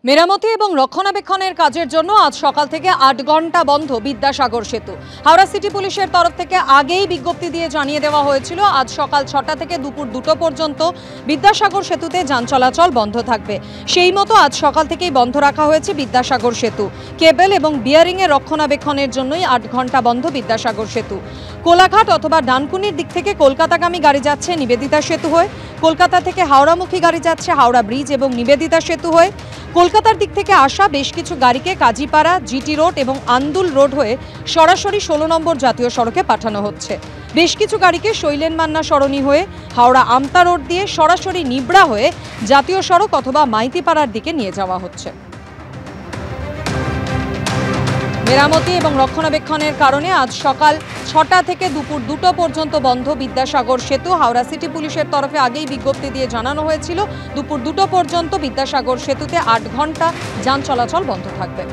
মেরামতি এবং রক্ষণাবেক্ষণের কাজের জন্য আজ সকাল থেকে ৮ ঘন্টা বন্ধ বিদ্যাসাগর সেতু। হাওড়া সিটি পুলিশের তরফ থেকে আগেই বিজ্ঞপ্তি দিয়ে জানিয়ে দেওয়া হয়েছিল আজ সকাল ৬টা থেকে দুপুর ২টো পর্যন্ত বিদ্যাসাগর সেতুতে যান চলাচল বন্ধ থাকবে। সেই মতো আজ সকাল থেকেই বন্ধ রাখা হয়েছে বিদ্যাসাগর সেতু। কেবল এবং বিয়ারিংয়ের রক্ষণাবেক্ষণের জন্যই ৮ ঘন্টা বন্ধ বিদ্যাসাগর সেতু। কোলাঘাট অথবা ডানকুনির দিক থেকে কলকাতাগামী গাড়ি যাচ্ছে নিবেদিতা সেতু হয়ে, কলকাতা থেকে হাওড়ামুখী গাড়ি যাচ্ছে হাওড়া ব্রিজ এবং নিবেদিতা সেতু হয়ে, কলকাতার দিক থেকে আসা বেশ কিছু গাড়িকে কাজীপাড়া, জিটি রোড এবং আন্দুল রোড হয়ে সরাসরি ১৬ নম্বর জাতীয় সড়কে পাঠানো হচ্ছে। বেশ কিছু গাড়িকে শৈলেন মান্না সরণি হয়ে হাওড়া আমতা রোড দিয়ে সরাসরি নিবড়া হয়ে জাতীয় সড়ক অথবা মাইতিপাড়ার দিকে নিয়ে যাওয়া হচ্ছে। মেরামতি এবং রক্ষণাবেক্ষণের কারণে আজ সকাল ৬টা থেকে দুপুর ২টো পর্যন্ত বন্ধ বিদ্যাসাগর সেতু। হাওড়া সিটি পুলিশের তরফে আগেই বিজ্ঞপ্তি দিয়ে জানানো হয়েছিল দুপুর ২টো পর্যন্ত বিদ্যাসাগর সেতুতে ৮ ঘন্টা যান চলাচল বন্ধ থাকবে।